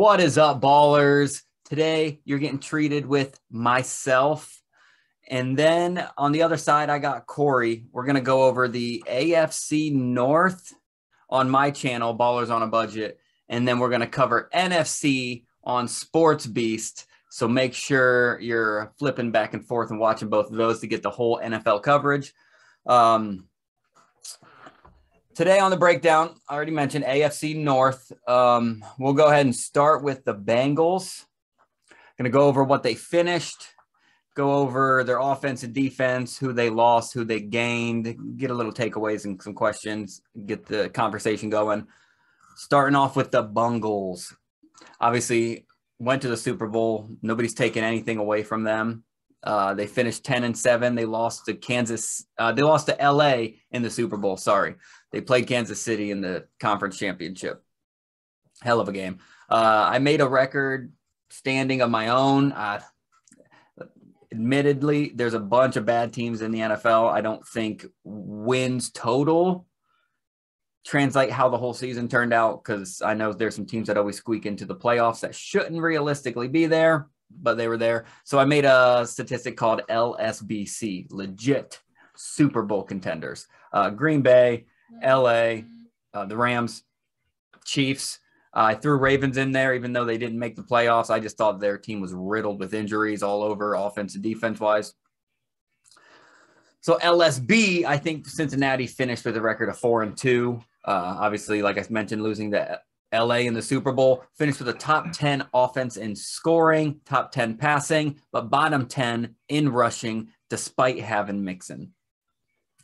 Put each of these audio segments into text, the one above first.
What is up, ballers? Today, you're getting treated with myself. And then on the other side, I got Corey. We're going to go over the AFC North on my channel, Ballers on a Budget. And then we're going to cover NFC on Sports Beast. So make sure you're flipping back and forth and watching both of those to get the whole NFL coverage. Today on the breakdown, I already mentioned AFC North. We'll go ahead and start with the Bengals. Going to go over what they finished, go over their offense and defense, who they lost, who they gained, get a little takeaways and some questions, get the conversation going. Starting off with the Bengals. Obviously, went to the Super Bowl. Nobody's taken anything away from them. They finished 10-7. They lost to Kansas. They lost to LA in the Super Bowl. Sorry. They played Kansas City in the conference championship. Hell of a game. I made a record standing of my own. Admittedly, there's a bunch of bad teams in the NFL. I don't think wins total translate how the whole season turned out, because I know there's some teams that always squeak into the playoffs that shouldn't realistically be there, but they were there. So I made a statistic called LSBC, legit Super Bowl contenders. Green Bay, LA, the Rams, Chiefs. I threw Ravens in there, even though they didn't make the playoffs. I just thought their team was riddled with injuries all over, offense and defense-wise. So LSB, I think Cincinnati finished with a record of 4-2. Obviously, like I mentioned, losing to LA in the Super Bowl, finished with a top 10 offense in scoring, top 10 passing, but bottom 10 in rushing, despite having Mixon.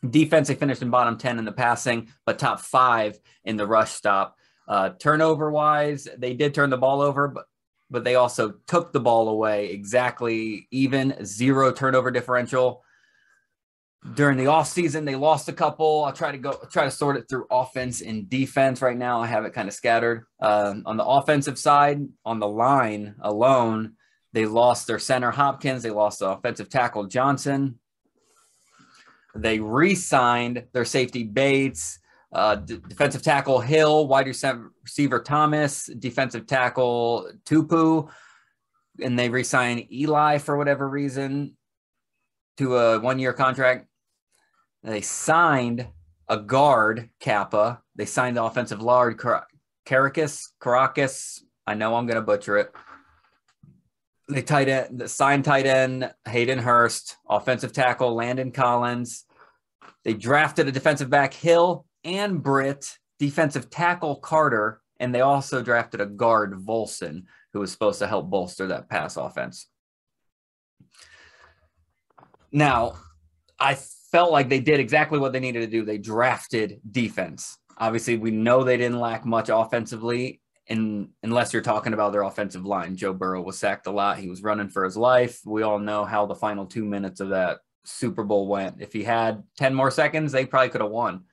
Defense, they finished in bottom 10 in the passing, but top 5 in the rush stop. Turnover-wise, they did turn the ball over, but they also took the ball away exactly even, 0 turnover differential. During the offseason, they lost a couple. I'll try to sort it through offense and defense. Right now, I have it kind of scattered. On the offensive side, on the line alone, they lost their center Hopkins. They lost the offensive tackle Johnson. They re-signed their safety Bates, defensive tackle Hill, wide receiver Thomas, defensive tackle Tupu, and they re-signed Eli for whatever reason to a one-year contract. They signed a guard, Kappa. They signed the offensive guard, Caracas. I know I'm going to butcher it. They signed tight end Hayden Hurst, offensive tackle Landon Collins. They drafted a defensive back Hill and Britt, defensive tackle Carter, and they also drafted a guard Volson, who was supposed to help bolster that pass offense. Now, I felt like they did exactly what they needed to do. They drafted defense. Obviously, we know they didn't lack much offensively, unless you're talking about their offensive line. Joe Burrow was sacked a lot. He was running for his life. We all know how the final 2 minutes of that Super Bowl went. If he had 10 more seconds, they probably could have won.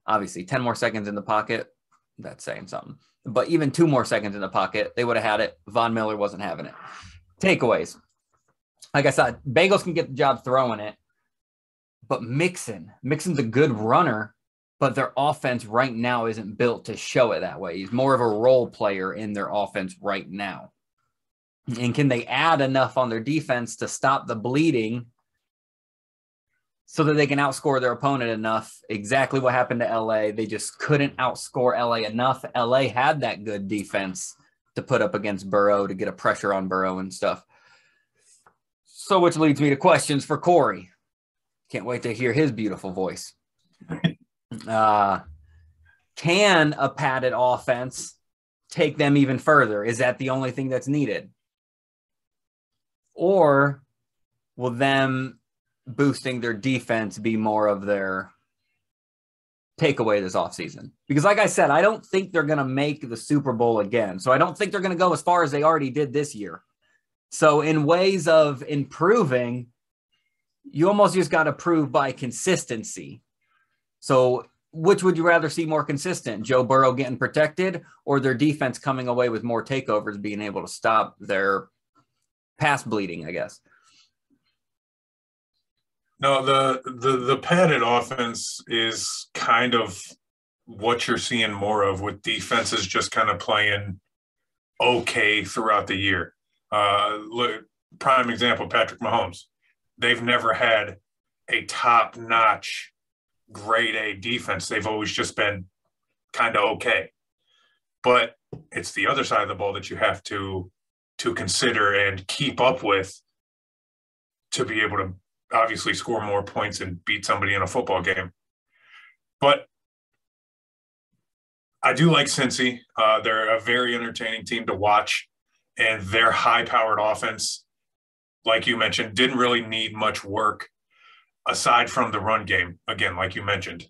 Obviously, 10 more seconds in the pocket, that's saying something. But even 2 more seconds in the pocket, they would have had it. Von Miller wasn't having it. Takeaways. Like I said, Bengals can get the job throwing it. But Mixon's a good runner, but their offense right now isn't built to show it that way. He's more of a role player in their offense right now. And can they add enough on their defense to stop the bleeding so that they can outscore their opponent enough? Exactly what happened to LA. They just couldn't outscore LA enough. LA had that good defense to put up against Burrow, to get a pressure on Burrow and stuff. So which leads me to questions for Corey. Can't wait to hear his beautiful voice. Can a padded offense take them even further? Is that the only thing that's needed? Or will them boosting their defense be more of their takeaway this offseason? Because like I said, I don't think they're going to make the Super Bowl again. So I don't think they're going to go as far as they already did this year. So in ways of improving, you almost just got to prove by consistency. So which would you rather see more consistent? Joe Burrow getting protected, or their defense coming away with more takeovers, being able to stop their pass bleeding, I guess? No, the padded offense is kind of what you're seeing more of, with defenses just kind of playing okay throughout the year. Look, prime example, Patrick Mahomes. They've never had a top-notch grade A defense. They've always just been kind of okay. But it's the other side of the ball that you have to consider and keep up with to be able to obviously score more points and beat somebody in a football game. But I do like Cincy. They're a very entertaining team to watch, and their high-powered offense, like you mentioned, didn't really need much work aside from the run game. Again, like you mentioned,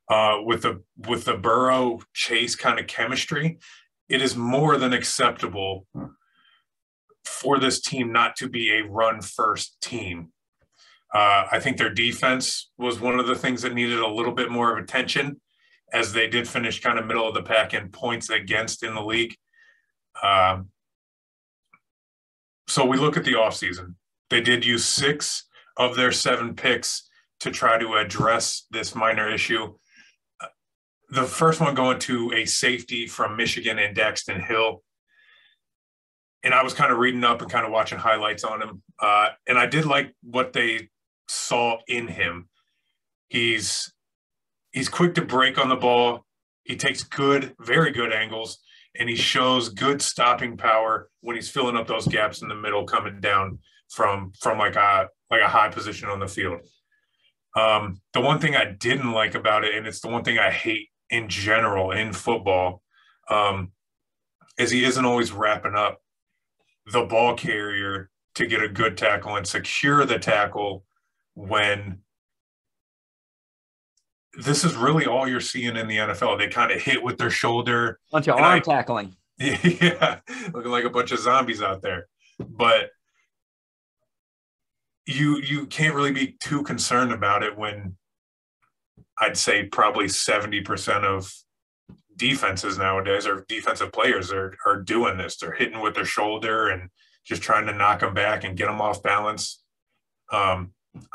with the Burrow Chase kind of chemistry, it is more than acceptable for this team not to be a run-first team. I think their defense was one of the things that needed a little bit more of attention, as they did finish kind of middle of the pack in points against in the league. So we look at the offseason. They did use 6 of their 7 picks to try to address this minor issue. The first one going to a safety from Michigan and Daxton Hill. And I was kind of reading up and kind of watching highlights on him. And I did like what they saw in him. He's quick to break on the ball. He takes very good angles, and he shows good stopping power when he's filling up those gaps in the middle, coming down from like a high position on the field. The one thing I didn't like about it, and it's the one thing I hate in general in football, is he isn't always wrapping up the ball carrier to get a good tackle and secure the tackle when this is really all you're seeing in the NFL. They kind of hit with their shoulder. Bunch of arm tackling. Yeah, looking like a bunch of zombies out there. But you can't really be too concerned about it when I'd say probably 70% of defenses nowadays, or defensive players, are doing this. They're hitting with their shoulder and just trying to knock them back and get them off balance. I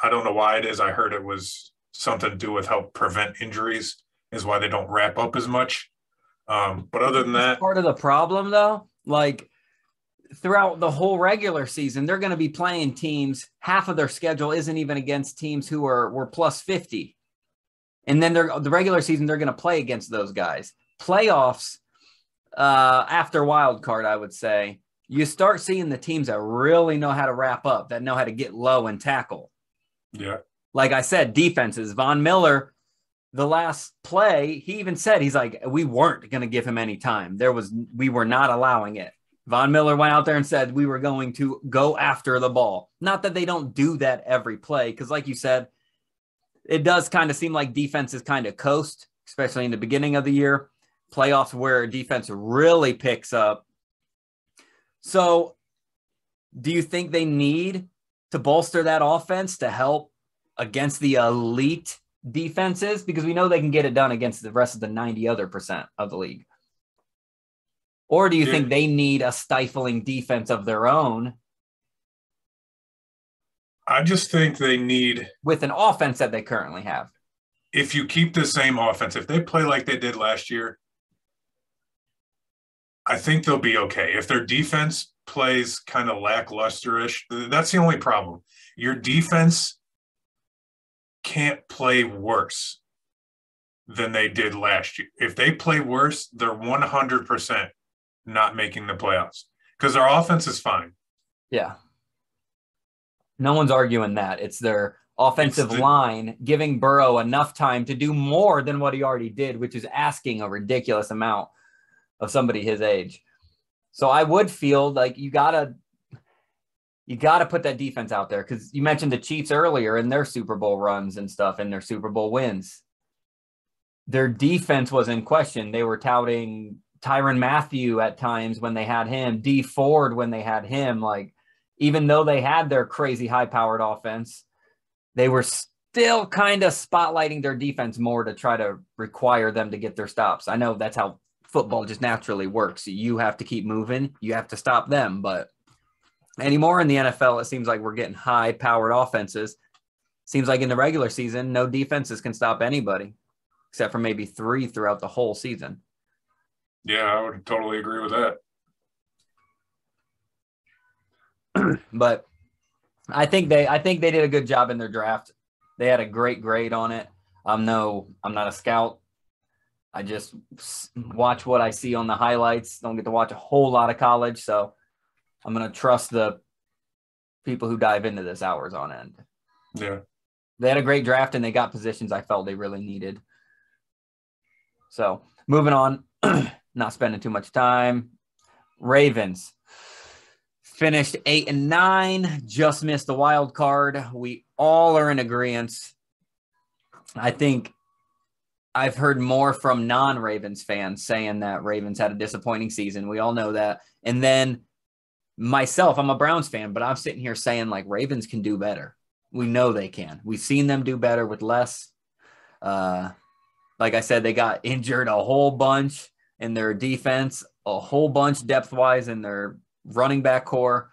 don't know why it is. I heard it was something to do with help prevent injuries, is why they don't wrap up as much. But other than that, part of the problem though, like throughout the whole regular season, they're going to be playing teams. Half of their schedule isn't even against teams who were plus 50. And then the regular season, they're going to play against those guys. Playoffs, after wild card, I would say, you start seeing the teams that really know how to wrap up, that know how to get low and tackle. Yeah. Like I said, defenses. Von Miller, the last play, he even said, he's like, we weren't going to give him any time. We were not allowing it. Von Miller went out there and said we were going to go after the ball. Not that they don't do that every play, because like you said, it does kind of seem like defenses kind of coast, especially in the beginning of the year. Playoffs where defense really picks up. So do you think they need to bolster that offense to help against the elite defenses? Because we know they can get it done against the rest of the 90 other percent of the league. Or do you think they need a stifling defense of their own? I just think they need, with an offense that they currently have. If you keep the same offense, if they play like they did last year, I think they'll be okay. If their defense plays kind of lacklusterish, that's the only problem. Your defense can't play worse than they did last year. If they play worse, they're 100% not making the playoffs, because their offense is fine. Yeah. No one's arguing that. It's their offensive line giving Burrow enough time to do more than what he already did, which is asking a ridiculous amount of somebody his age. So I would feel like you gotta put that defense out there, because you mentioned the Chiefs earlier in their Super Bowl runs and stuff and their Super Bowl wins. Their defense was in question. They were touting Tyrann Mathieu at times when they had him, D Ford when they had him. Like, even though they had their crazy high-powered offense, they were still kind of spotlighting their defense more to try to require them to get their stops. I know that's how football just naturally works. You have to keep moving. You have to stop them. But anymore in the NFL, it seems like we're getting high-powered offenses. Seems like in the regular season, no defenses can stop anybody, except for maybe 3 throughout the whole season. Yeah, I would totally agree with that. But I think they did a good job in their draft. They had a great grade on it. I'm not a scout. I just watch what I see on the highlights. Don't get to watch a whole lot of college, so I'm going to trust the people who dive into this hours on end. Yeah. They had a great draft, and they got positions I felt they really needed. So moving on, not spending too much time. Ravens finished 8-9, just missed the wild card. We all are in agreement. I think I've heard more from non-Ravens fans saying that Ravens had a disappointing season. We all know that. And then myself, I'm a Browns fan, but I'm sitting here saying like Ravens can do better. We know they can. We've seen them do better with less. Like I said, they got injured a whole bunch in their defense, a whole bunch depth-wise in their running back core.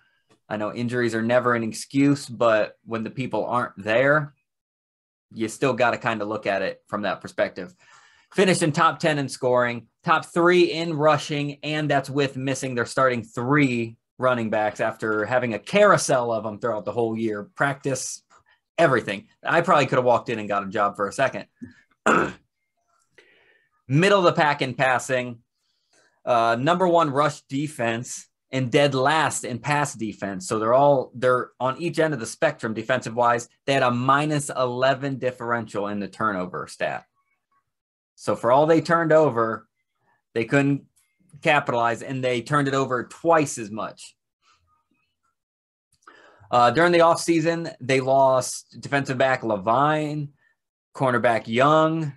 I know injuries are never an excuse, but when the people aren't there, you still got to kind of look at it from that perspective. Finished in top 10 in scoring, top 3 in rushing, and that's with missing their starting 3 running backs after having a carousel of them throughout the whole year. Practice, everything. I probably could have walked in and got a job for a second. Middle of the pack in passing, number 1 rush defense, and dead last in pass defense. So they're on each end of the spectrum defensive wise. They had a -11 differential in the turnover stat. So for all they turned over, they couldn't capitalize, and they turned it over twice as much. During the offseason, they lost defensive back Levine, cornerback Young.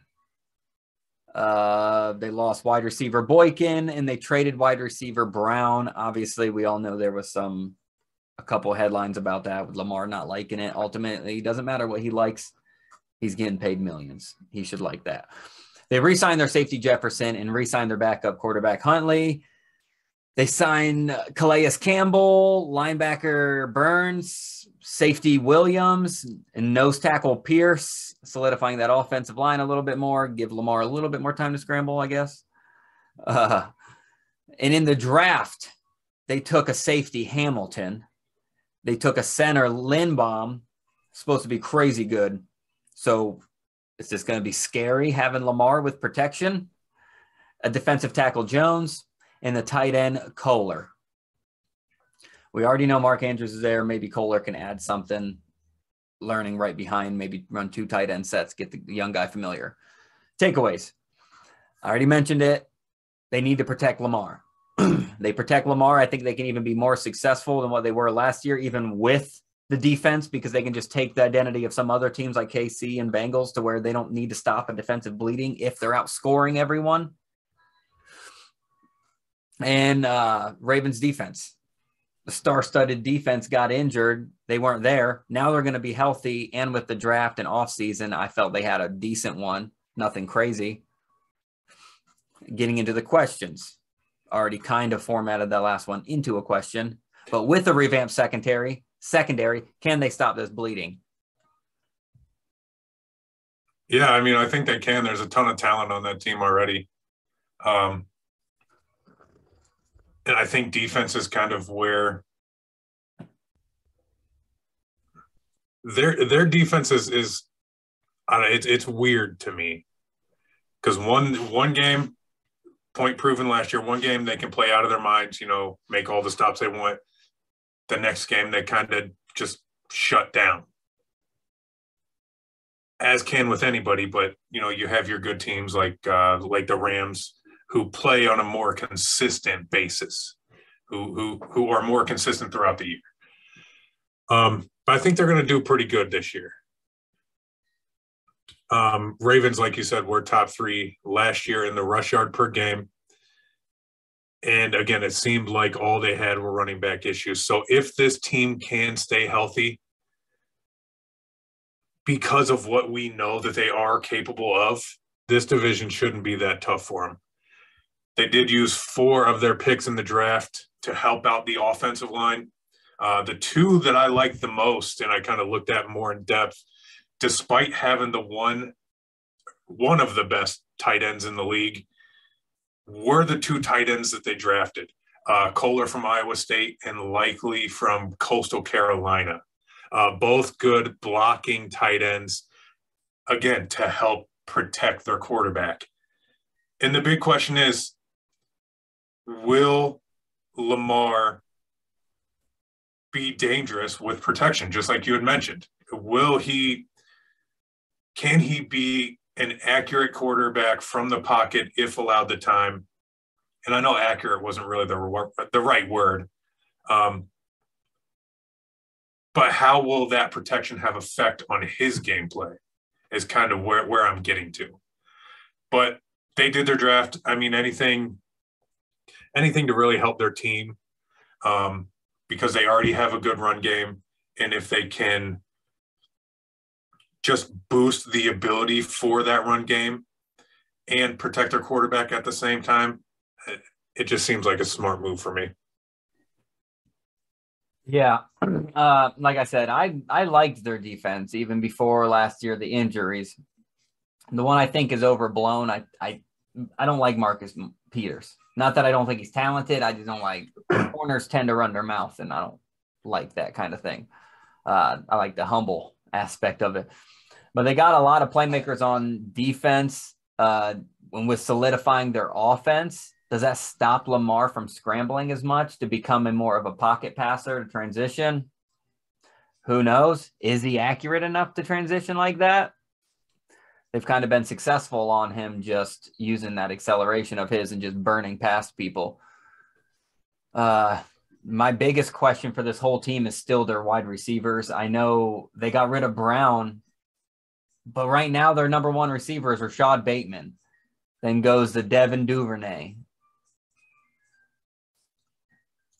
They lost wide receiver Boykin, and they traded wide receiver Brown. Obviously, we all know there was a couple headlines about that with Lamar not liking it. Ultimately, it doesn't matter what he likes. He's getting paid millions. He should like that. They re-signed their safety Jefferson and re-signed their backup quarterback Huntley. They signed Calais Campbell, linebacker Burns, safety Williams, and nose tackle Pierce, solidifying that offensive line a little bit more, give Lamar a little bit more time to scramble, I guess. And in the draft, they took a safety Hamilton. They took a center Lindbaum, supposed to be crazy good. So is this going to be scary having Lamar with protection? A defensive tackle Jones, and the tight end Kohler. We already know Mark Andrews is there. Maybe Kohler can add something, learning right behind, maybe run 2 tight end sets, get the young guy familiar. Takeaways. I already mentioned it. They need to protect Lamar. They protect Lamar. I think they can even be more successful than what they were last year, even with the defense, because they can just take the identity of some other teams like KC and Bengals to where they don't need to stop a defensive bleeding if they're outscoring everyone. And Ravens defense. The star-studded defense got injured. They weren't there. Now they're going to be healthy. And with the draft and offseason, I felt they had a decent one. Nothing crazy. Getting into the questions. Already kind of formatted that last one into a question. But with the revamped secondary, can they stop this bleeding? Yeah, I mean, I think they can. There's a ton of talent on that team already. And I think defense is kind of where their defense is I don't know, it's weird to me because one game, point proven last year, one game they can play out of their minds, make all the stops they want. The next game they kind of just shut down, as can with anybody. But you have your good teams like the Rams, who play on a more consistent basis, who are more consistent throughout the year. But I think they're going to do pretty good this year. Ravens, like you said, were top 3 last year in the rush yard per game. And again, it seemed like all they had were running back issues. So if this team can stay healthy, because of what we know that they are capable of, this division shouldn't be that tough for them. They did use 4 of their picks in the draft to help out the offensive line. The 2 that I liked the most, and I kind of looked at more in depth, despite having the one of the best tight ends in the league, were the 2 tight ends that they drafted. Kohler from Iowa State, and Likely from Coastal Carolina. Both good blocking tight ends, again, to help protect their quarterback. And the big question is, will Lamar be dangerous with protection, just like you had mentioned? Can he be an accurate quarterback from the pocket if allowed the time? And I know accurate wasn't really the right word. But how will that protection have effect on his gameplay is kind of where I'm getting to. But they did their draft. I mean, anything to really help their team, because they already have a good run game. And if they can just boost the ability for that run game and protect their quarterback at the same time, it just seems like a smart move for me. Yeah. Like I said, I liked their defense even before last year, the injuries. The one I think is overblown. I don't like Marcus Peters. Not that I don't think he's talented. I just don't like corners tend to run their mouth, and I don't like that kind of thing. I like the humble aspect of it. But they got a lot of playmakers on defense with solidifying their offense. Does that stop Lamar from scrambling as much to becoming more of a pocket passer to transition? Who knows? Is he accurate enough to transition like that? They've kind of been successful on him just using that acceleration of his and just burning past people. My biggest question for this whole team is still their wide receivers. I know they got rid of Brown, but right now their number one receiver is Rashad Bateman. Then goes the Devin Duvernay.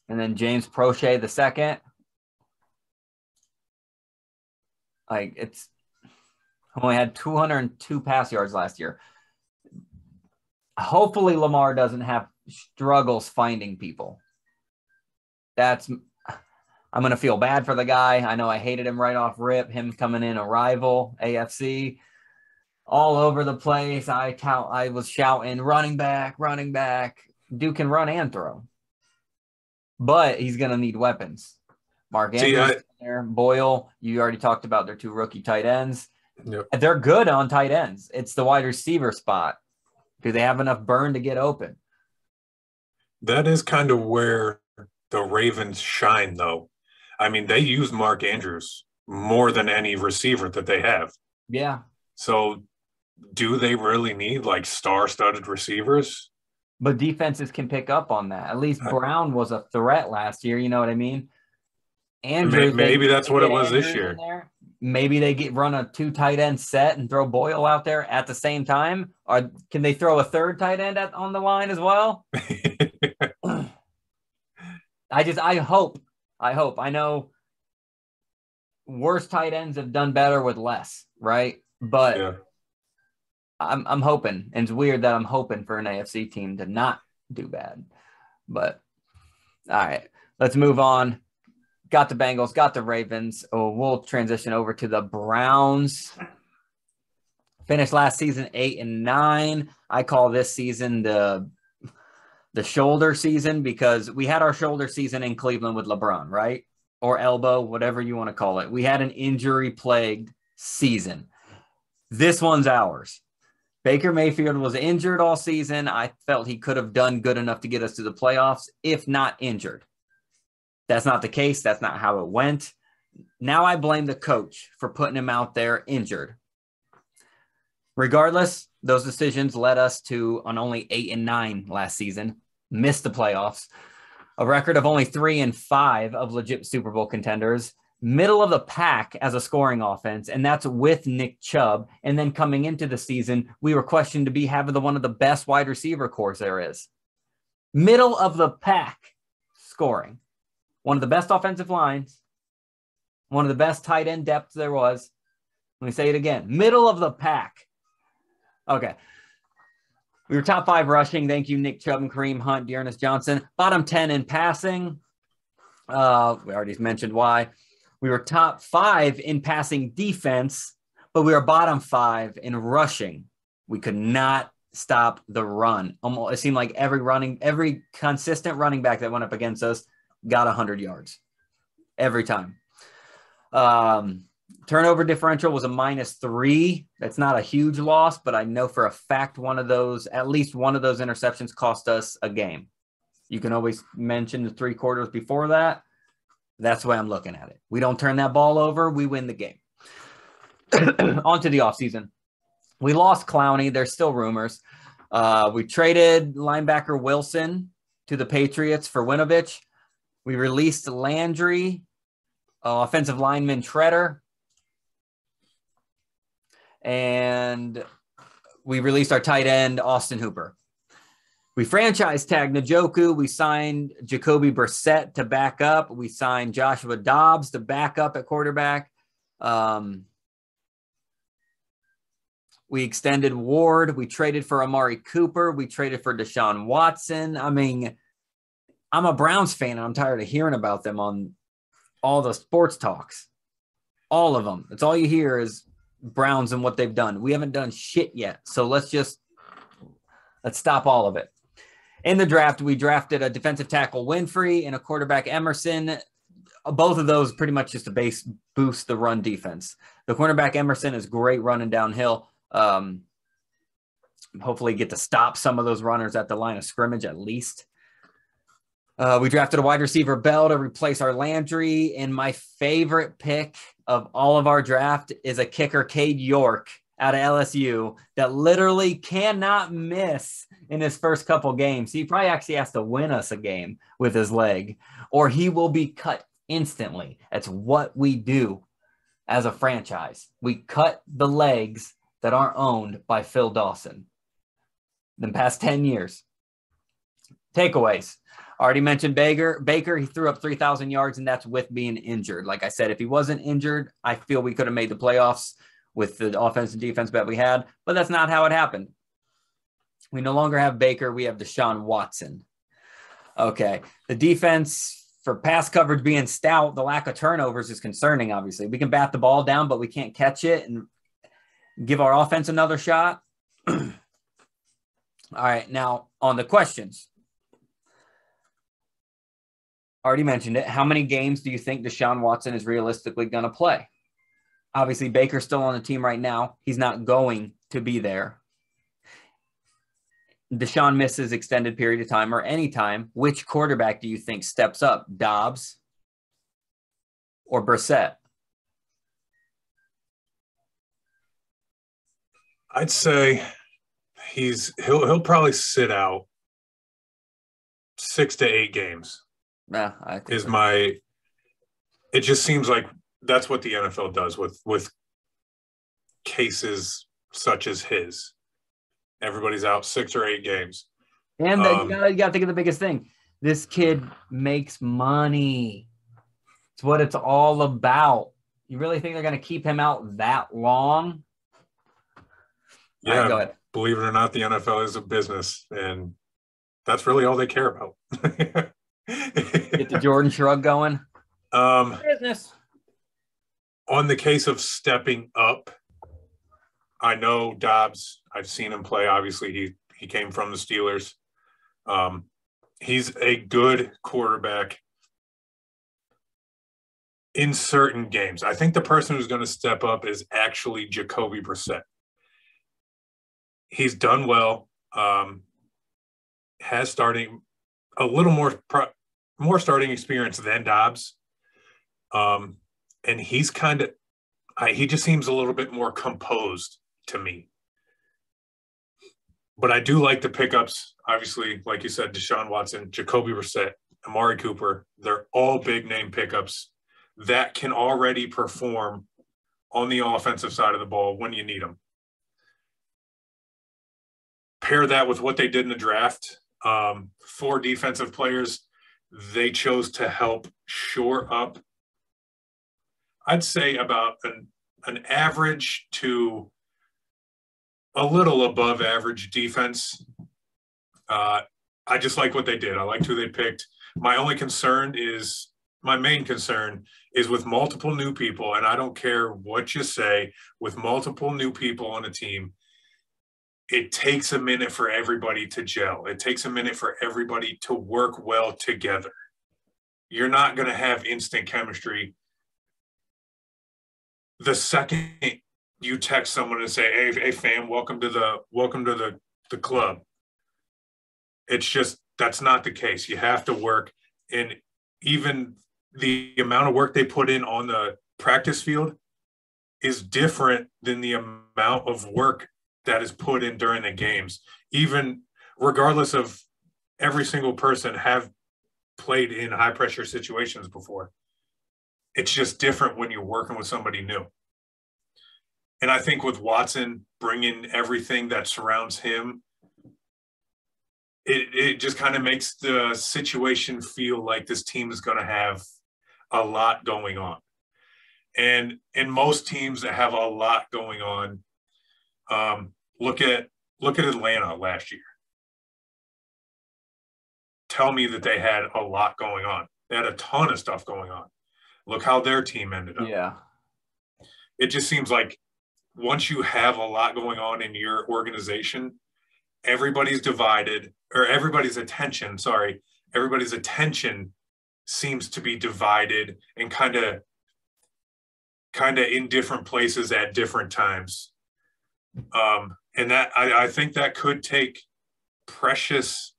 And then James Prochet the second. Only had 202 pass yards last year. Hopefully Lamar doesn't have struggles finding people. I'm going to feel bad for the guy. I know I hated him right off rip, him coming in a rival, AFC, all over the place. I was shouting, running back. Dude can run and throw. But he's going to need weapons. Mark Andrews there, Boyle, you already talked about their two rookie tight ends. Yep. They're good on tight ends. It's the wide receiver spot. Do they have enough burn to get open? That is kind of where the Ravens shine, though. I mean, they use Mark Andrews more than any receiver that they have. Yeah. So do they really need like star-studded receivers? But defenses can pick up on that. At least Brown was a threat last year. You know what I mean? Andrews, maybe that's what it was this year. Maybe they run a 2 tight end set and throw Boyle out there at the same time. Or can they throw a third tight end on the line as well? I hope. I know worse tight ends have done better with less, right? But yeah. I'm hoping, and it's weird that I'm hoping for an AFC team to not do bad. But all right, let's move on. Got the Bengals, got the Ravens. Oh, we'll transition over to the Browns. Finished last season 8-9. I call this season the shoulder season because we had our shoulder season in Cleveland with LeBron, right? Or elbow, whatever you want to call it. We had an injury-plagued season. This one's ours. Baker Mayfield was injured all season. I felt he could have done good enough to get us to the playoffs, if not injured. That's not the case. That's not how it went. Now I blame the coach for putting him out there injured. Regardless, those decisions led us to an only 8-9 last season, missed the playoffs, a record of only 3-5 of legit Super Bowl contenders, middle of the pack as a scoring offense, and that's with Nick Chubb. And then coming into the season, we were questioned to be having one of the best wide receiver cores there is. Middle of the pack scoring. One of the best offensive lines, one of the best tight end depths there was. Let me say it again. Middle of the pack. Okay. We were top 5 rushing. Thank you, Nick Chubb and Kareem Hunt, Dearness Johnson. Bottom 10 in passing. We already mentioned why. We were top 5 in passing defense, but we were bottom 5 in rushing. We could not stop the run. Almost, it seemed like every consistent running back that went up against us got 100 yards every time. Turnover differential was a -3. That's not a huge loss, but I know for a fact at least one of those interceptions cost us a game. You can always mention the 3 quarters before that. That's the way I'm looking at it. We don't turn that ball over, we win the game. On to the offseason. We lost Clowney. There's still rumors. We traded linebacker Wilson to the Patriots for Winovich. We released Landry, offensive lineman Treader. And we released our tight end, Austin Hooper. We franchise tagged Njoku. We signed Jacoby Brissett to back up. We signed Joshua Dobbs to back up at quarterback. We extended Ward. We traded for Amari Cooper. We traded for Deshaun Watson. I mean, I'm a Browns fan, and I'm tired of hearing about them on all the sports talks. All of them. It's all you hear is Browns and what they've done. We haven't done shit yet. So let's stop all of it. In the draft, we drafted a defensive tackle Winfrey and a quarterback Emerson. Both of those pretty much just to boost the run defense. The cornerback Emerson is great running downhill. Hopefully get to stop some of those runners at the line of scrimmage at least. We drafted a wide receiver Bell to replace our Landry, and my favorite pick of all of our draft is a kicker Cade York out of LSU that literally cannot miss in his first couple games. He probably actually has to win us a game with his leg, or he will be cut instantly. That's what we do as a franchise. We cut the legs that aren't owned by Phil Dawson in the past 10 years. Takeaways. Already mentioned Baker, he threw up 3,000 yards, and that's with being injured. Like I said, if he wasn't injured, I feel we could have made the playoffs with the offense and defense that we had, but that's not how it happened. We no longer have Baker. We have Deshaun Watson. Okay. The defense, for pass coverage being stout, the lack of turnovers is concerning, obviously. We can bat the ball down, but we can't catch it and give our offense another shot. All right, now on the questions. Already mentioned it. How many games do you think Deshaun Watson is realistically going to play? Obviously, Baker's still on the team right now. He's not going to be there. Deshaun misses extended period of time or any time. Which quarterback do you think steps up? Dobbs or Brissett? I'd say he'll probably sit out 6 to 8 games. Yeah, it just seems like that's what the NFL does with cases such as his. Everybody's out 6 or 8 games. And you got to think of the biggest thing. This kid makes money. It's what it's all about. You really think they're going to keep him out that long? Yeah, right, go ahead. Believe it or not, the NFL is a business, and that's really all they care about. Get the Jordan shrug going. Business. On the case of stepping up, I know Dobbs. I've seen him play. Obviously, he came from the Steelers. He's a good quarterback in certain games. I think the person who's going to step up is actually Jacoby Brissett. He's done well. Has starting a little more starting experience than Dobbs. And he's he just seems a little bit more composed to me. But I do like the pickups. Obviously, like you said, Deshaun Watson, Jacoby Brissett, Amari Cooper, they're all big name pickups that can already perform on the offensive side of the ball when you need them. Pair that with what they did in the draft. 4 defensive players they chose to help shore up, I'd say about an average to a little above average defense. I just like what they did. I liked who they picked. My main concern is with multiple new people, and I don't care what you say, with multiple new people on a team, it takes a minute for everybody to gel. It takes a minute for everybody to work well together. You're not going to have instant chemistry the second you text someone and say, hey fam, welcome to the club. It's just, that's not the case. You have to work. And even the amount of work they put in on the practice field is different than the amount of work that is put in during the games. Even regardless of every single person have played in high pressure situations before. It's just different when you're working with somebody new. And I think with Watson bringing everything that surrounds him, it just kind of makes the situation feel like this team is going to have a lot going on. And in most teams that have a lot going on, look at Atlanta last year. Tell me that they had a lot going on. They had a ton of stuff going on. Look how their team ended up. Yeah. It just seems like once you have a lot going on in your organization, everybody's divided, or everybody's attention seems to be divided and kind of in different places at different times. And that I think that could take precious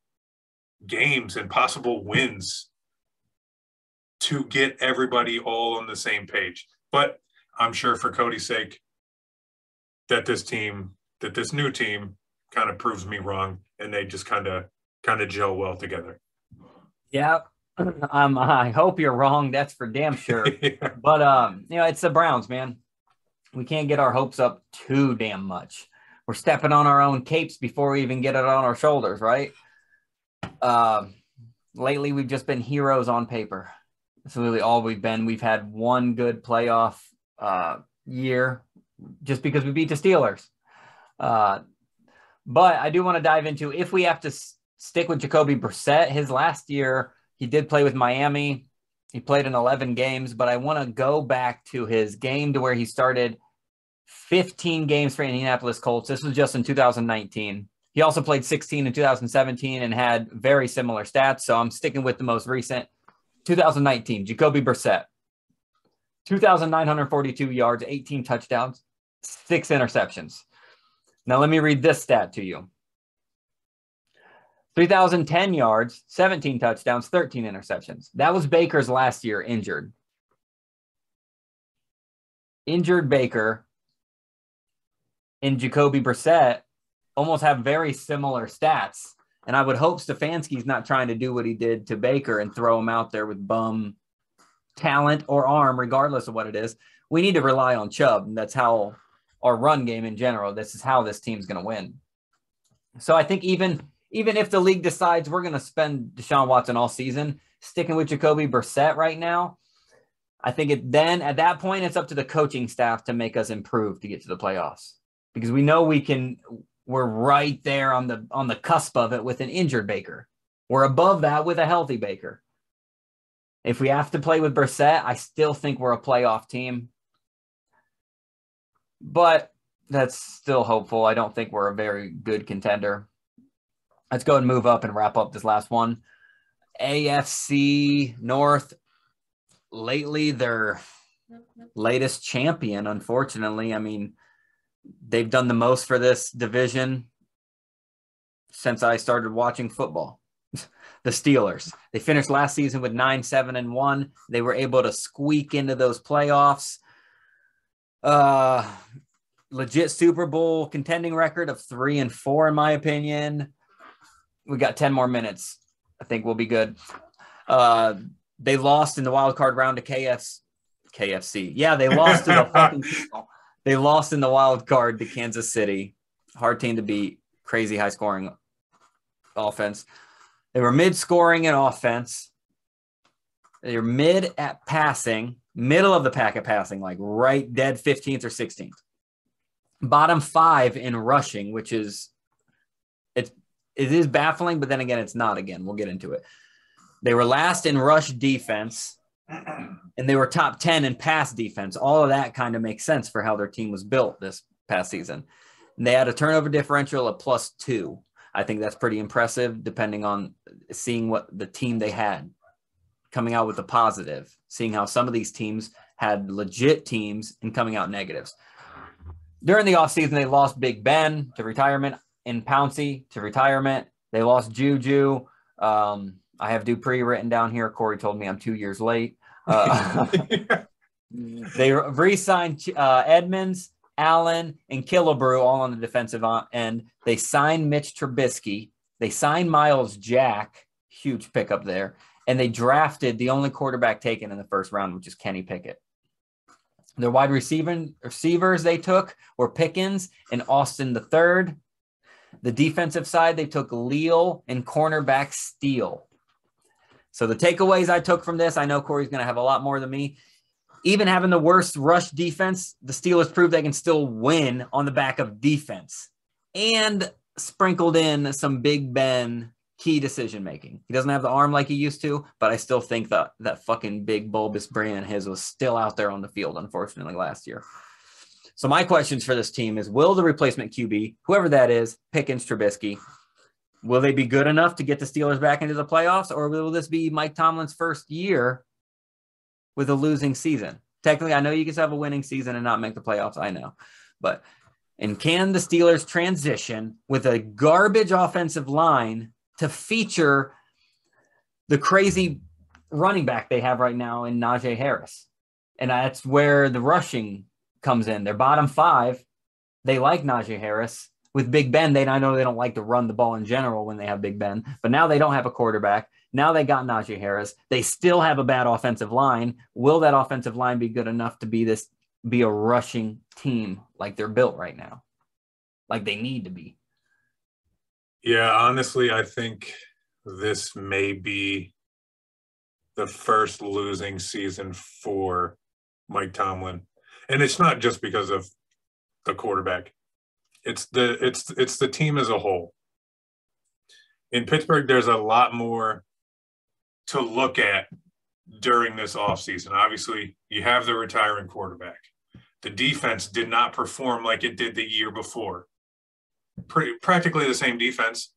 games and possible wins to get everybody all on the same page. But I'm sure for Cody's sake that this new team kind of proves me wrong, and they just kind of gel well together. Yeah. I hope you're wrong. That's for damn sure. Yeah. But, it's the Browns, man. We can't get our hopes up too damn much. We're stepping on our own capes before we even get it on our shoulders, right? Lately, we've just been heroes on paper. That's really all we've been. We've had one good playoff year just because we beat the Steelers. But I do want to dive into, if we have to stick with Jacoby Brissett, his last year, he did play with Miami. He played in 11 games, but I want to go back to his game to where he started 15 games for Indianapolis Colts. This was just in 2019. He also played 16 in 2017 and had very similar stats. So I'm sticking with the most recent 2019, Jacoby Brissett, 2,942 yards, 18 touchdowns, 6 interceptions. Now let me read this stat to you. 3,010 yards, 17 touchdowns, 13 interceptions. That was Baker's last year injured. Injured Baker and Jacoby Brissett almost have very similar stats. And I would hope Stefanski's not trying to do what he did to Baker and throw him out there with bum talent or arm, regardless of what it is. We need to rely on Chubb. And that's how our run game in general, this is how this team's going to win. So I think even if the league decides we're going to spend Deshaun Watson all season, sticking with Jacoby Brissett right now, I think at that point, it's up to the coaching staff to make us improve to get to the playoffs, because we know we're right there on the cusp of it with an injured Baker. We're above that with a healthy Baker. If we have to play with Brissett, I still think we're a playoff team, but that's still hopeful. I don't think we're a very good contender. Let's go and move up and wrap up this last one. AFC North, lately their latest champion, unfortunately. I mean, they've done the most for this division since I started watching football. The Steelers. They finished last season with 9-7-1. They were able to squeak into those playoffs. Legit Super Bowl contending record of 3-4, in my opinion. We got 10 more minutes. I think we'll be good. They lost in the wild card round to KFC. Yeah, they lost to the fucking people. They lost in the wild card to Kansas City. Hard team to beat. Crazy high scoring offense. They were mid-scoring in offense. They were mid at passing, middle of the pack at passing, like right dead 15th or 16th. Bottom 5 in rushing, which is it is baffling, but then again, it's not again. We'll get into it. They were last in rush defense, and they were top 10 in pass defense. All of that kind of makes sense for how their team was built this past season. They had a turnover differential of +2. I think that's pretty impressive, depending on seeing what the team they had coming out with the positive, seeing how some of these teams had legit teams and coming out negatives. During the offseason, they lost Big Ben to retirement and Pouncey to retirement. They lost Juju. I have Dupree written down here. Corey told me I'm 2 years late. They re-signed Edmonds, Allen, and Killebrew all on the defensive end. They signed Mitch Trubisky. They signed Miles Jack, huge pickup there. And they drafted the only quarterback taken in the first round, which is Kenny Pickett. Their wide receivers they took were Pickens and Austin III. The defensive side, they took Leal and cornerback Steele. So the takeaways I took from this, I know Corey's going to have a lot more than me. Even having the worst rush defense, the Steelers proved they can still win on the back of defense. And sprinkled in some Big Ben key decision-making. He doesn't have the arm like he used to, but I still think that fucking big bulbous brain of his was still out there on the field, unfortunately, last year. So my questions for this team is, will the replacement QB, whoever that is, Pickens, Trubisky, will they be good enough to get the Steelers back into the playoffs, or will this be Mike Tomlin's first year with a losing season? Technically, I know you can have a winning season and not make the playoffs. I know. And can the Steelers transition with a garbage offensive line to feature the crazy running back they have right now in Najee Harris? And that's where the rushing comes in. Their bottom 5, they like Najee Harris. With Big Ben, I know they don't like to run the ball in general when they have Big Ben, but now they don't have a quarterback. Now they got Najee Harris. They still have a bad offensive line. Will that offensive line be good enough to be a rushing team like they're built right now? Like they need to be. Yeah, honestly, I think this may be the first losing season for Mike Tomlin. And it's not just because of the quarterback. It's the team as a whole. In Pittsburgh, there's a lot more to look at during this offseason. Obviously, you have the retiring quarterback. The defense did not perform like it did the year before. Practically the same defense,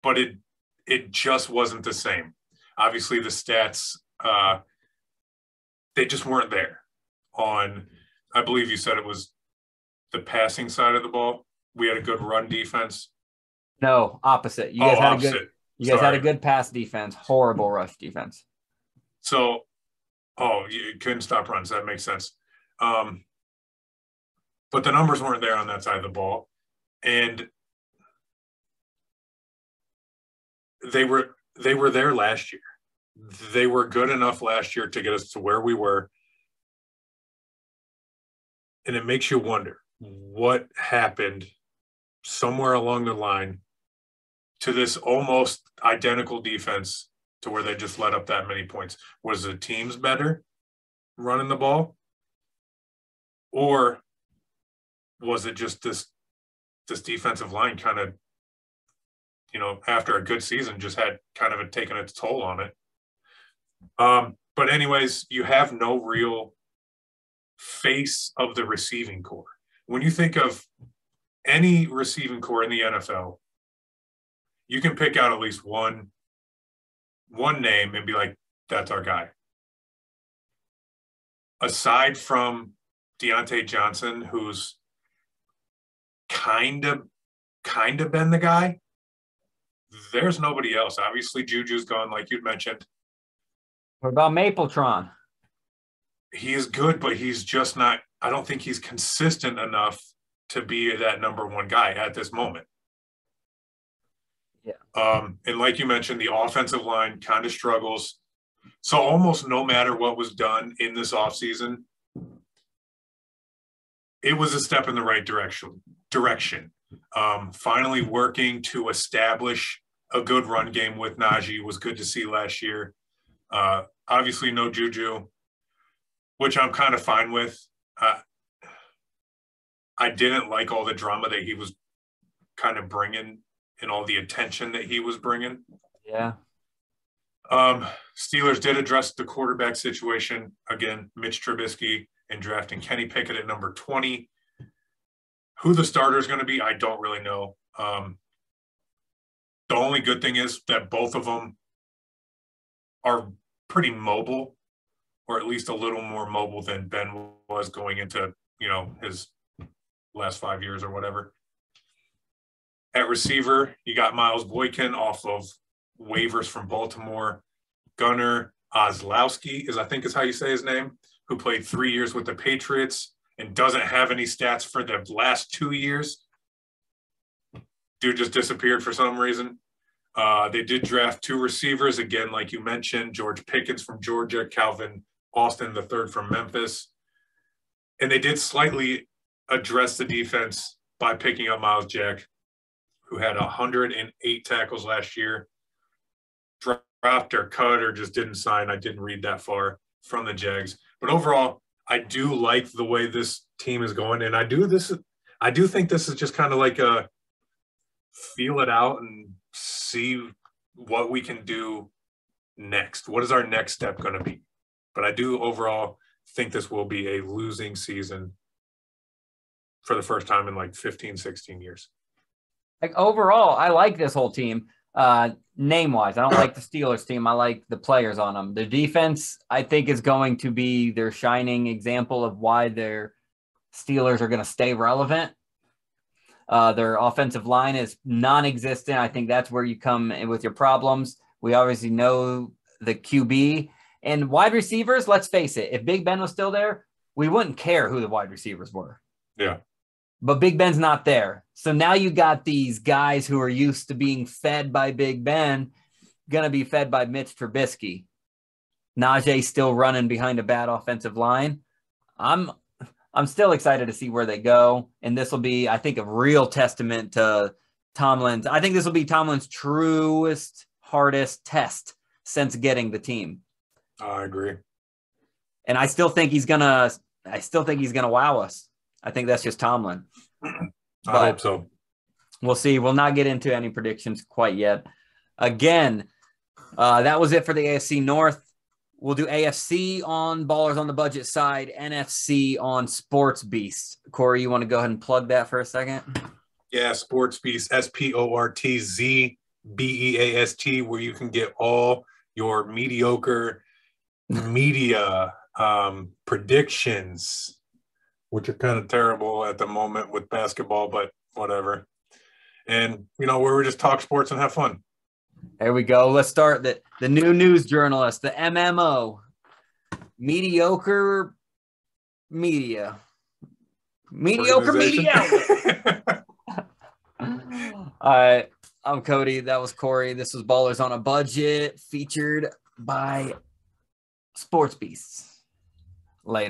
but it just wasn't the same. Obviously, the stats, they just weren't there. On, I believe you said it was the passing side of the ball. We had a good run defense. No, opposite. You guys had a good pass defense, horrible rush defense. So, you couldn't stop runs. That makes sense. But the numbers weren't there on that side of the ball. And they were there last year. They were good enough last year to get us to where we were. And it makes you wonder what happened somewhere along the line to this almost identical defense to where they just let up that many points. Was the teams better running the ball? Or was it just this defensive line kind of, after a good season, just had kind of taken its toll on it? But anyways, you have no real face of the receiving core. When you think of any receiving core in the NFL, you can pick out at least one name and be like, that's our guy. Aside from Deontay Johnson, who's kind of been the guy, there's nobody else. Obviously, Juju's gone, like you'd mentioned. What about Mapletron? He is good, but he's just not – I don't think he's consistent enough to be that number one guy at this moment. Yeah. And like you mentioned, the offensive line kind of struggles. So almost no matter what was done in this offseason, it was a step in the right direction. Finally working to establish a good run game with Najee was good to see last year. Obviously no Juju, which I'm kind of fine with. I didn't like all the drama that he was kind of bringing and all the attention that he was bringing. Yeah. Steelers did address the quarterback situation. Again, Mitch Trubisky, and drafting Kenny Pickett at number 20. Who the starter is going to be, I don't really know. The only good thing is that both of them are pretty mobile, or at least a little more mobile than Ben was going into, his last 5 years or whatever. At receiver, you got Miles Boykin off of waivers from Baltimore. Gunnar Ozlowski I think is how you say his name, who played 3 years with the Patriots and doesn't have any stats for the last 2 years. Dude just disappeared for some reason. They did draft 2 receivers, again, like you mentioned, George Pickens from Georgia, Calvin Austin III from Memphis. And they did slightly address the defense by picking up Miles Jack, who had 108 tackles last year, dropped or cut or just didn't sign. I didn't read that far from the Jags. But overall, I do like the way this team is going. And I do think this is just kind of like a feel it out and see what we can do next. What is our next step going to be? But I do overall think this will be a losing season for the first time in like 15, 16 years. Like overall, I like this whole team. Name-wise, I don't like the Steelers team. I like the players on them. The defense, I think, is going to be their shining example of why their Steelers are going to stay relevant. Their offensive line is non-existent. I think that's where you come in with your problems. We obviously know the QB and wide receivers. Let's face it. If Big Ben was still there, we wouldn't care who the wide receivers were. Yeah. But Big Ben's not there. So now you got these guys who are used to being fed by Big Ben, going to be fed by Mitch Trubisky. Najee still running behind a bad offensive line. I'm still excited to see where they go. And this will be, I think, a real testament to Tomlin's. I think this will be Tomlin's truest, hardest test since getting the team. I agree. And I still think he's going to wow us. I think that's just Tomlin. I hope so. We'll see. We'll not get into any predictions quite yet. Again, that was it for the AFC North. We'll do AFC on Ballers on the Budget side, NFC on Sports Beast. Corey, you want to go ahead and plug that for a second? Yeah, Sports Beast, SportsBeast, where you can get all your mediocre media predictions, which are kind of terrible at the moment with basketball, but whatever. And, where we just talk sports and have fun. There we go. Let's start the new news journalist, the MMO, mediocre media. Mediocre media. All right. I'm Cody. That was Corey. This was Ballers on a Budget, featured by Sports Beasts. Later.